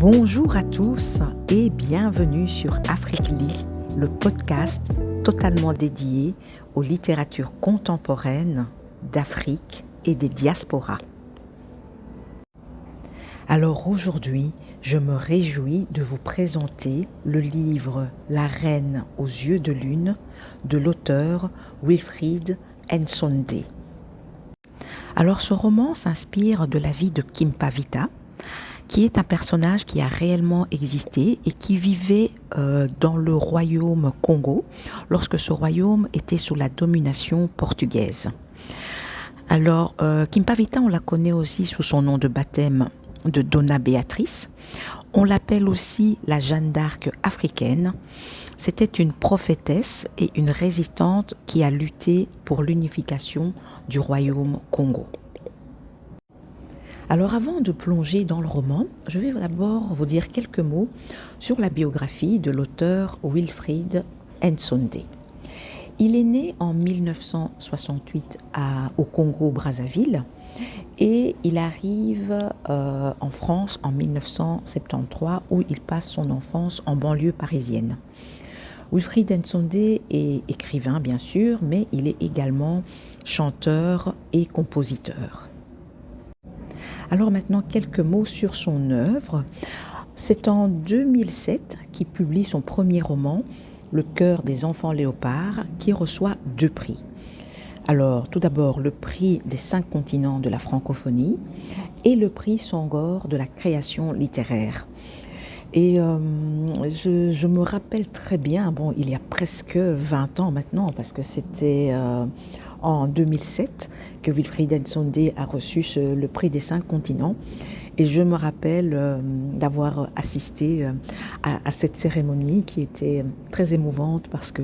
Bonjour à tous et bienvenue sur Africly, le podcast totalement dédié aux littératures contemporaines d'Afrique et des diasporas. Alors aujourd'hui, je me réjouis de vous présenter le livre La Reine aux yeux de lune de l'auteur Wilfrid Nsondé. Alors ce roman s'inspire de la vie de Kimpavita, qui est un personnage qui a réellement existé et qui vivait dans le royaume Congo lorsque ce royaume était sous la domination portugaise. Alors, Kimpavita, on la connaît aussi sous son nom de baptême de Donna Béatrice. On l'appelle aussi la Jeanne d'Arc africaine. C'était une prophétesse et une résistante qui a lutté pour l'unification du royaume Congo. Alors avant de plonger dans le roman, je vais d'abord vous dire quelques mots sur la biographie de l'auteur Wilfrid Nsondé. Il est né en 1968 au Congo-Brazzaville et il arrive en France en 1973 où il passe son enfance en banlieue parisienne. Wilfrid Nsondé est écrivain bien sûr, mais il est également chanteur et compositeur. Alors maintenant, quelques mots sur son œuvre. C'est en 2007 qu'il publie son premier roman, Le cœur des enfants léopards, qui reçoit 2 prix. Alors, tout d'abord, le prix des 5 continents de la francophonie et le prix Sangor de la création littéraire. Et je me rappelle très bien, il y a presque 20 ans maintenant, parce que c'était en 2007 que Wilfrid Nsondé a reçu le prix des 5 continents. Et je me rappelle d'avoir assisté à cette cérémonie qui était très émouvante parce que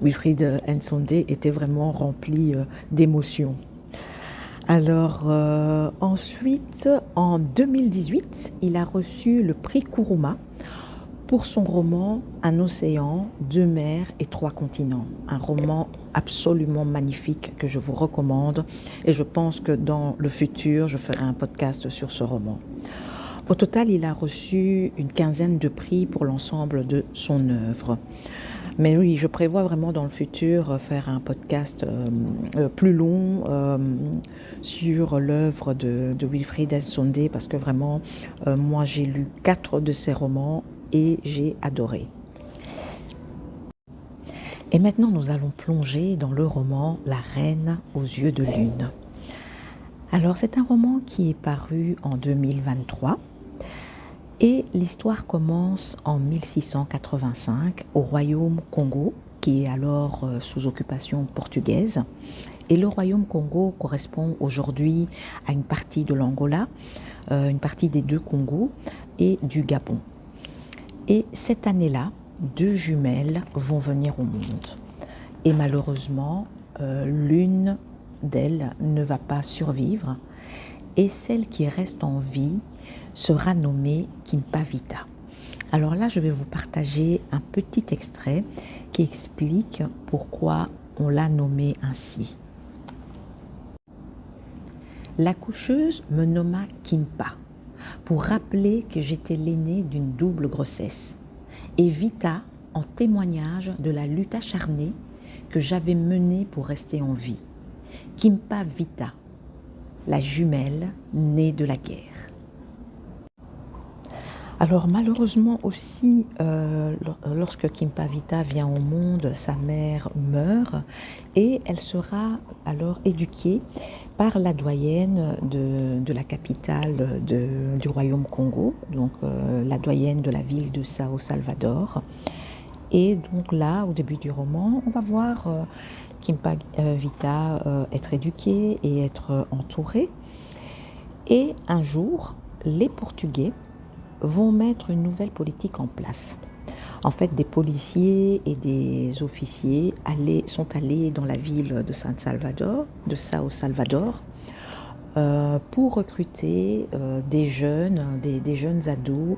Wilfrid Nsondé était vraiment rempli d'émotions. Alors ensuite, en 2018, il a reçu le prix Kuruma pour son roman Un océan, 2 mers et 3 continents. Un roman absolument magnifique que je vous recommande et je pense que dans le futur, je ferai un podcast sur ce roman. Au total, il a reçu une 15aine de prix pour l'ensemble de son œuvre. Mais oui, je prévois vraiment dans le futur faire un podcast plus long sur l'œuvre de Wilfrid Nsondé parce que vraiment, moi j'ai lu 4 de ses romans et j'ai adoré. Et maintenant, nous allons plonger dans le roman La Reine aux yeux de lune. Alors, c'est un roman qui est paru en 2023 et l'histoire commence en 1685 au royaume Congo, qui est alors sous occupation portugaise. Et le royaume Congo correspond aujourd'hui à une partie de l'Angola, une partie des 2 Congos et du Gabon. Et cette année-là, 2 jumelles vont venir au monde. Et malheureusement, l'une d'elles ne va pas survivre. Et celle qui reste en vie sera nommée Kimpavita. Alors là, je vais vous partager un petit extrait qui explique pourquoi on l'a nommée ainsi. La coucheuse me nomma Kimpa pour rappeler que j'étais l'aînée d'une double grossesse et Vita en témoignage de la lutte acharnée que j'avais menée pour rester en vie. Kimpavita, la jumelle née de la guerre. Alors malheureusement aussi, lorsque Kimpavita vient au monde, sa mère meurt et elle sera alors éduquée par la doyenne de la capitale du royaume Congo, donc la doyenne de la ville de Sao Salvador. Et donc là, au début du roman, on va voir Kimpavita être éduquée et être entourée. Et un jour, les Portugais vont mettre une nouvelle politique en place. En fait, des policiers et des officiers sont allés dans la ville de Sao Salvador, pour recruter des jeunes ados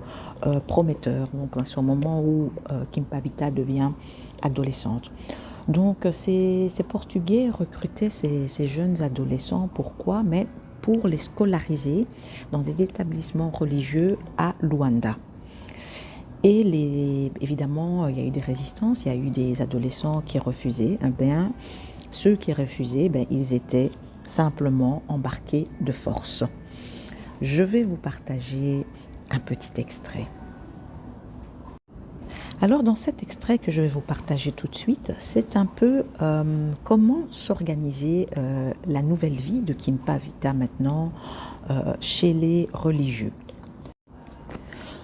prometteurs. Donc, c'est au moment où Kimpavita devient adolescente. Donc, ces Portugais recrutaient ces jeunes adolescents. Pourquoi ? Mais pour les scolariser dans des établissements religieux à Luanda. Et évidemment, il y a eu des résistances, il y a eu des adolescents qui refusaient. Ceux qui refusaient, ils étaient simplement embarqués de force. Je vais vous partager un petit extrait. Alors dans cet extrait que je vais vous partager tout de suite, c'est un peu comment s'organiser la nouvelle vie de Kimpavita maintenant chez les religieux.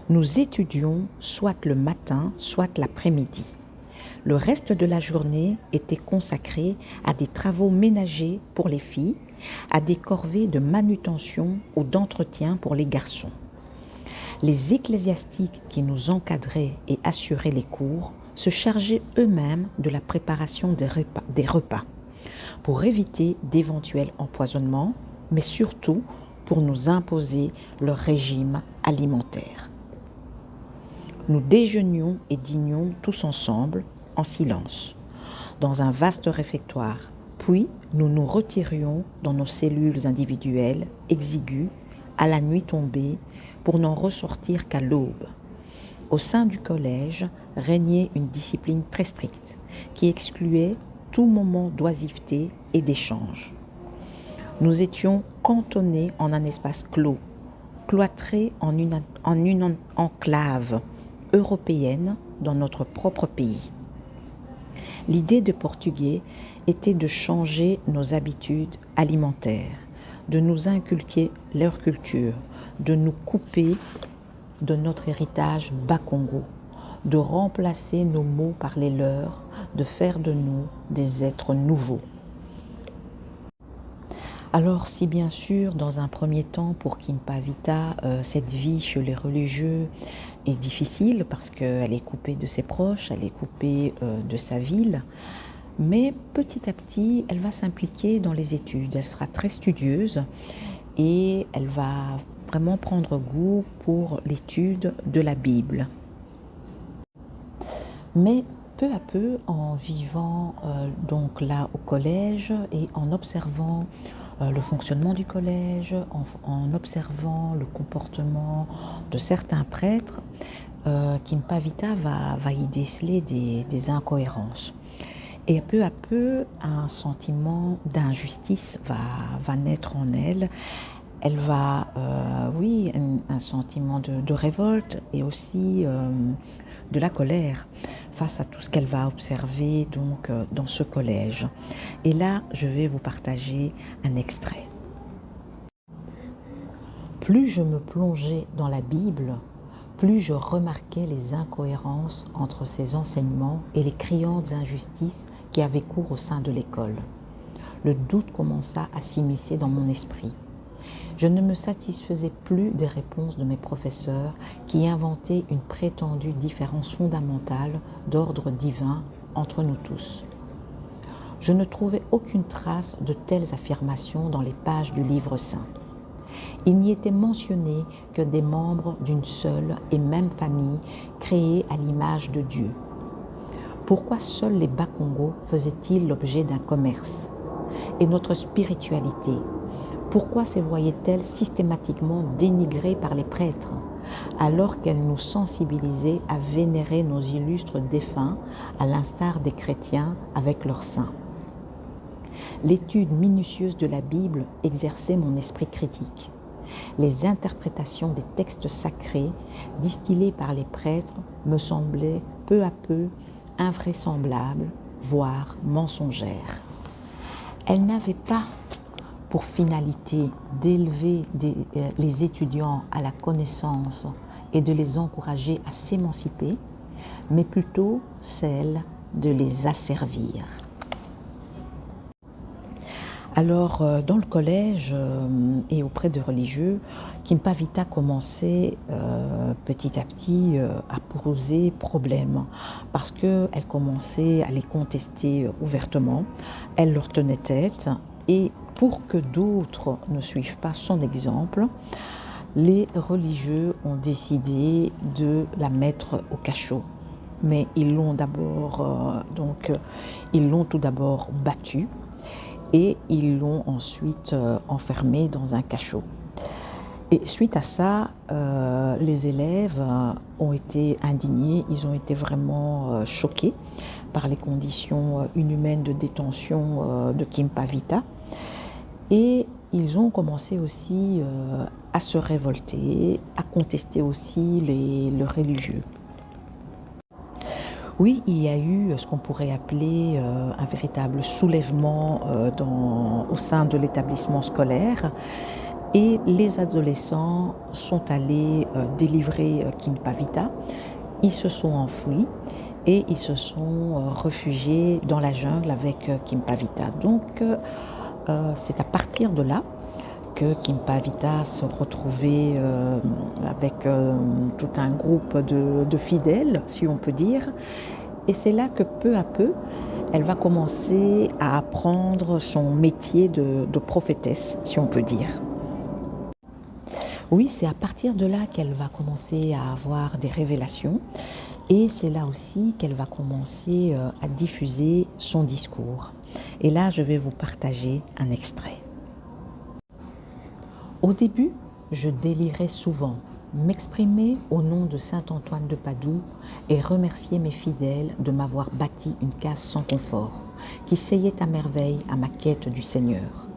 Nous étudions soit le matin, soit l'après-midi. Le reste de la journée était consacré à des travaux ménagers pour les filles, à des corvées de manutention ou d'entretien pour les garçons. Les ecclésiastiques qui nous encadraient et assuraient les cours se chargeaient eux-mêmes de la préparation des repas pour éviter d'éventuels empoisonnements, mais surtout pour nous imposer leur régime alimentaire. Nous déjeunions et dînions tous ensemble, en silence, dans un vaste réfectoire, puis nous nous retirions dans nos cellules individuelles, exiguës, à la nuit tombée, pour n'en ressortir qu'à l'aube. Au sein du collège régnait une discipline très stricte, qui excluait tout moment d'oisiveté et d'échange. Nous étions cantonnés en un espace clos, cloîtrés en une enclave européenne dans notre propre pays. L'idée des Portugais était de changer nos habitudes alimentaires, de nous inculquer leur culture, de nous couper de notre héritage Bakongo, de remplacer nos mots par les leurs, de faire de nous des êtres nouveaux. Alors si bien sûr, dans un premier temps, pour Kimpavita, cette vie chez les religieux est difficile parce qu'elle est coupée de ses proches, elle est coupée de sa ville, mais petit à petit, elle va s'impliquer dans les études, elle sera très studieuse et elle va vraiment prendre goût pour l'étude de la Bible. Mais peu à peu, en vivant donc là au collège et en observant le fonctionnement du collège, en observant le comportement de certains prêtres, Kimpavita va y déceler des incohérences. Et peu à peu, un sentiment d'injustice va naître en elle. Elle va, un sentiment de révolte et aussi de la colère face à tout ce qu'elle va observer donc dans ce collège. Et là, je vais vous partager un extrait. Plus je me plongeais dans la Bible, plus je remarquais les incohérences entre ses enseignements et les criantes injustices qui avaient cours au sein de l'école. Le doute commença à s'immiscer dans mon esprit. Je ne me satisfaisais plus des réponses de mes professeurs qui inventaient une prétendue différence fondamentale d'ordre divin entre nous tous. Je ne trouvais aucune trace de telles affirmations dans les pages du livre saint. Il n'y était mentionné que des membres d'une seule et même famille créée à l'image de Dieu. Pourquoi seuls les Bakongo faisaient-ils l'objet d'un commerce? Et notre spiritualité, pourquoi se voyait-elle systématiquement dénigrée par les prêtres, alors qu'elle nous sensibilisait à vénérer nos illustres défunts, à l'instar des chrétiens avec leurs saints? L'étude minutieuse de la Bible exerçait mon esprit critique. Les interprétations des textes sacrés, distillés par les prêtres, me semblaient peu à peu invraisemblables, voire mensongères. Elles n'avaient pas pour finalité d'élever les étudiants à la connaissance et de les encourager à s'émanciper, mais plutôt celle de les asservir. Alors, dans le collège et auprès de religieux, Kimpavita commençait petit à petit à poser problème parce qu'elle commençait à les contester ouvertement. Elle leur tenait tête et pour que d'autres ne suivent pas son exemple, les religieux ont décidé de la mettre au cachot. Mais ils l'ont tout d'abord battue. et ils l'ont ensuite enfermée dans un cachot. Et suite à ça, les élèves ont été indignés, ils ont été vraiment choqués par les conditions inhumaines de détention de Kim Pavita. Et ils ont commencé aussi à se révolter, à contester aussi le religieux. Oui, il y a eu ce qu'on pourrait appeler un véritable soulèvement au sein de l'établissement scolaire. Et les adolescents sont allés délivrer Kim Pavita. Ils se sont enfouis et ils se sont réfugiés dans la jungle avec Kim Pavita. Donc c'est à partir de là que Kim Pavita se retrouvait avec tout un groupe de fidèles, si on peut dire. Et c'est là que peu à peu, elle va commencer à apprendre son métier de prophétesse, si on peut dire. Oui, c'est à partir de là qu'elle va commencer à avoir des révélations et c'est là aussi qu'elle va commencer à diffuser son discours. Et là, je vais vous partager un extrait. Au début, je délirais souvent, m'exprimer au nom de saint Antoine de Padoue et remercier mes fidèles de m'avoir bâti une case sans confort, qui seyait à merveille à ma quête du Seigneur.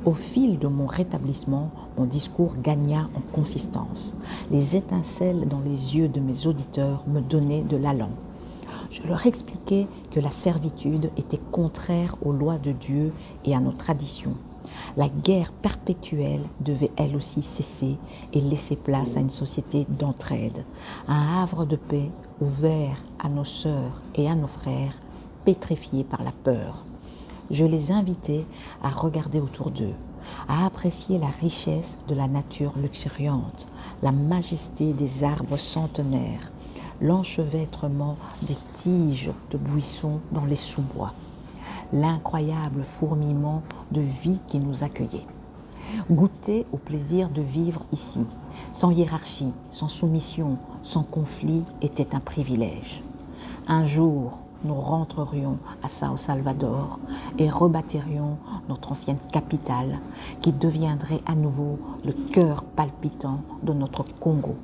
Au fil de mon rétablissement, mon discours gagna en consistance. Les étincelles dans les yeux de mes auditeurs me donnaient de l'allant. Je leur expliquais que la servitude était contraire aux lois de Dieu et à nos traditions. La guerre perpétuelle devait elle aussi cesser et laisser place à une société d'entraide, un havre de paix ouvert à nos sœurs et à nos frères, pétrifiés par la peur. Je les invitais à regarder autour d'eux, à apprécier la richesse de la nature luxuriante, la majesté des arbres centenaires, l'enchevêtrement des tiges de buissons dans les sous-bois, l'incroyable fourmillement de vie qui nous accueillait. Goûter au plaisir de vivre ici, sans hiérarchie, sans soumission, sans conflit, était un privilège. Un jour, nous rentrerions à Sao Salvador et rebâtirions notre ancienne capitale qui deviendrait à nouveau le cœur palpitant de notre Congo,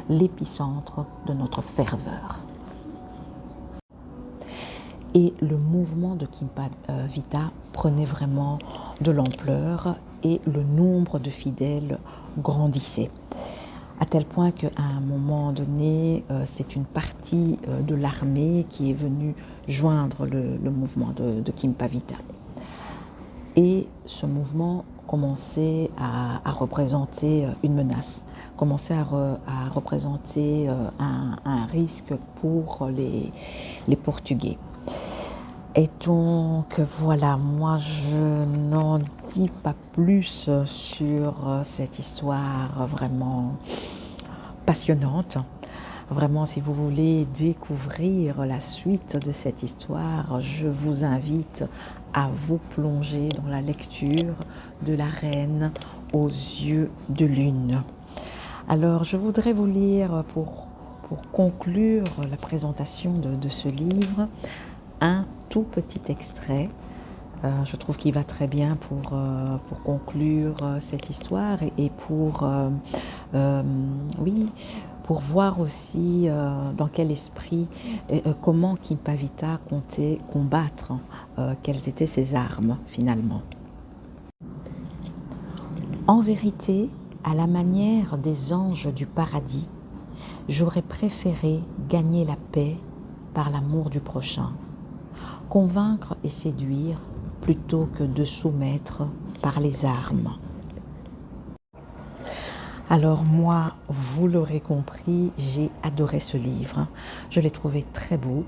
l'épicentre de notre ferveur. Et le mouvement de Kim Pavita prenait vraiment de l'ampleur et le nombre de fidèles grandissait. À tel point qu'à un moment donné, c'est une partie de l'armée qui est venue joindre le mouvement de Kim Pavita. Et ce mouvement commençait à représenter une menace, commençait à représenter un risque pour les Portugais. Et donc voilà, moi je n'en dis pas plus sur cette histoire vraiment passionnante. Vraiment, si vous voulez découvrir la suite de cette histoire, je vous invite à vous plonger dans la lecture de La Reine aux yeux de lune. Alors, je voudrais vous lire pour conclure la présentation de ce livre un tout petit extrait. Je trouve qu'il va très bien pour conclure cette histoire et pour voir aussi dans quel esprit, comment Kim Pavita comptait combattre, quelles étaient ses armes finalement. En vérité, à la manière des anges du paradis, j'aurais préféré gagner la paix par l'amour du prochain, convaincre et séduire plutôt que de soumettre par les armes. Alors moi, vous l'aurez compris, j'ai adoré ce livre. Je l'ai trouvé très beau,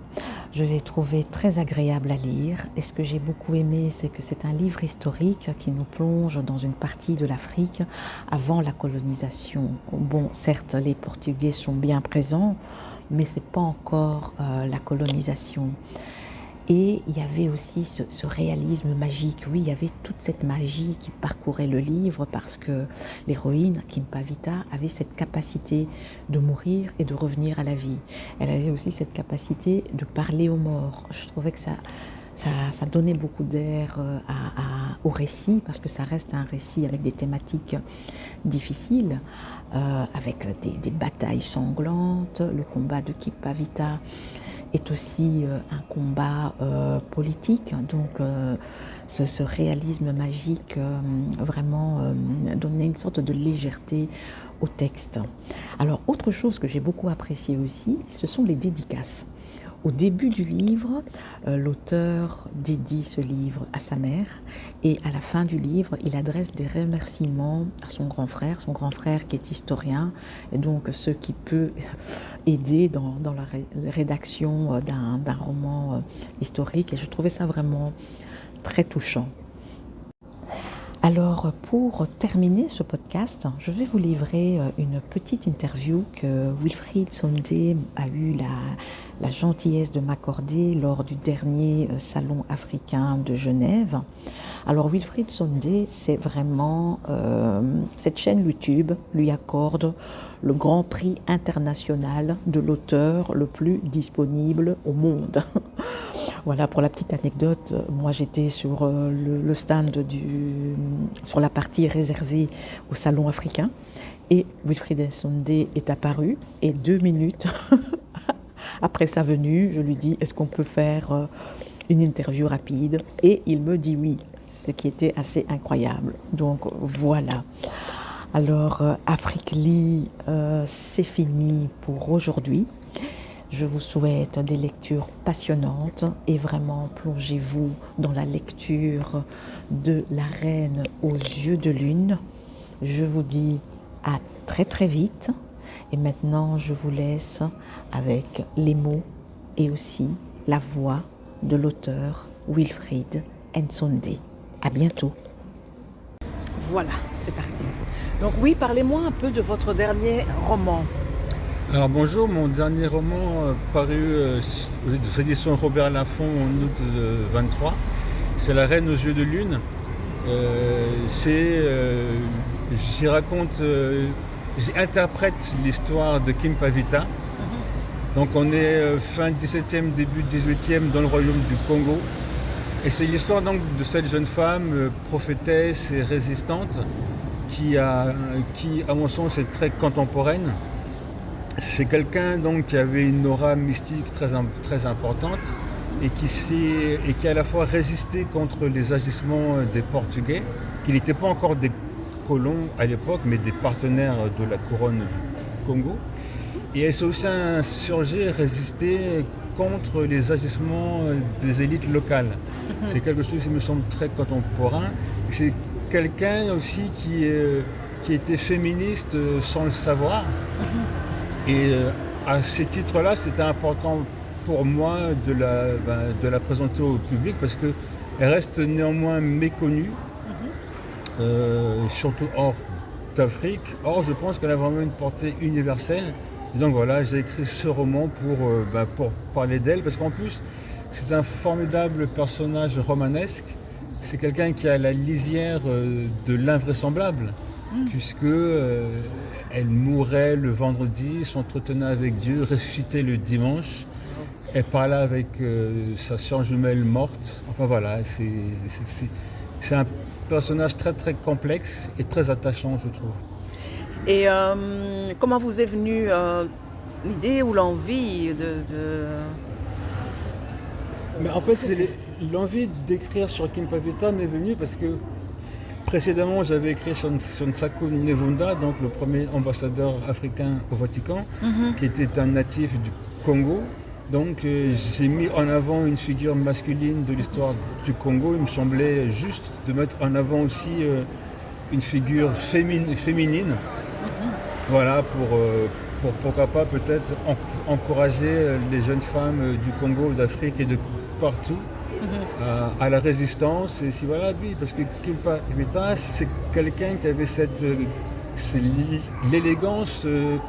je l'ai trouvé très agréable à lire. Et ce que j'ai beaucoup aimé, c'est que c'est un livre historique qui nous plonge dans une partie de l'Afrique avant la colonisation. Bon, certes, les Portugais sont bien présents, mais ce n'est pas encore la colonisation. Et il y avait aussi ce réalisme magique. Oui, il y avait toute cette magie qui parcourait le livre parce que l'héroïne, Kim Pavita, avait cette capacité de mourir et de revenir à la vie. Elle avait aussi cette capacité de parler aux morts. Je trouvais que ça donnait beaucoup d'air au récit, parce que ça reste un récit avec des thématiques difficiles, avec des batailles sanglantes. Le combat de Kimpavita est aussi un combat politique. Donc ce réalisme magique vraiment donnait une sorte de légèreté au texte. Alors, autre chose que j'ai beaucoup apprécié aussi, ce sont les dédicaces. Au début du livre, l'auteur dédie ce livre à sa mère, et à la fin du livre, il adresse des remerciements à son grand frère qui est historien, et donc ce qui peut aider dans la rédaction d'un roman historique, et je trouvais ça vraiment très touchant. Alors, pour terminer ce podcast, je vais vous livrer une petite interview que Wilfried Sonde a eu la gentillesse de m'accorder lors du dernier salon africain de Genève. Alors, Wilfried Sonde, c'est vraiment cette chaîne YouTube lui accorde le grand prix international de l'auteur le plus disponible au monde. Voilà, pour la petite anecdote, moi j'étais sur le stand sur la partie réservée au salon africain, et Wilfried Sonde est apparu, et 2 minutes après sa venue, je lui dis: est-ce qu'on peut faire une interview rapide? Et il me dit oui, ce qui était assez incroyable. Donc voilà. Alors Africly, c'est fini pour aujourd'hui. Je vous souhaite des lectures passionnantes, et vraiment plongez-vous dans la lecture de La Reine aux yeux de lune. Je vous dis à très très vite, et maintenant je vous laisse avec les mots et aussi la voix de l'auteur Wilfried Nsonde. À bientôt. Voilà, c'est parti. Donc oui, parlez-moi un peu de votre dernier roman. Alors bonjour, mon dernier roman paru aux éditions Robert Laffont en août 23, c'est La Reine aux yeux de lune. J'interprète l'histoire de Kimpavita. Donc on est fin 17e, début 18e dans le royaume du Congo. Et c'est l'histoire donc de cette jeune femme prophétesse et résistante qui à mon sens est très contemporaine. C'est quelqu'un donc qui avait une aura mystique très importante, et qui a à la fois résisté contre les agissements des Portugais, qui n'étaient pas encore des colons à l'époque, mais des partenaires de la couronne du Congo. Et elle s'est aussi insurgée, résistée contre les agissements des élites locales. C'est quelque chose qui me semble très contemporain. C'est quelqu'un aussi qui était féministe sans le savoir. Et à ces titres-là, c'était important pour moi de la présenter au public, parce qu'elle reste néanmoins méconnue, surtout hors d'Afrique. Or, je pense qu'elle a vraiment une portée universelle. Et donc voilà, j'ai écrit ce roman pour parler d'elle, parce qu'en plus, c'est un formidable personnage romanesque. C'est quelqu'un qui a la lisière de l'invraisemblable, puisque elle mourait le vendredi, s'entretenait avec Dieu, ressuscitait le dimanche. Elle parlait avec sa sœur jumelle morte. Enfin voilà, c'est un personnage très très complexe et très attachant, je trouve. Et comment vous est venue l'idée ou l'envie Mais en fait, l'envie d'écrire sur Kimpavita m'est venue parce que précédemment, j'avais écrit sur Nsako Nevunda, donc le premier ambassadeur africain au Vatican, qui était un natif du Congo. Donc j'ai mis en avant une figure masculine de l'histoire du Congo. Il me semblait juste de mettre en avant aussi une figure féminine. Voilà, pour pourquoi pas peut-être encourager les jeunes femmes du Congo, d'Afrique et de partout à la résistance. Et si voilà, oui, parce que Kimpavita, c'est quelqu'un qui avait l'élégance de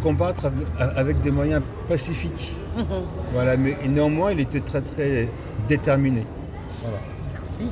combattre avec des moyens pacifiques. Voilà, mais néanmoins, il était très très déterminé. Voilà. Merci.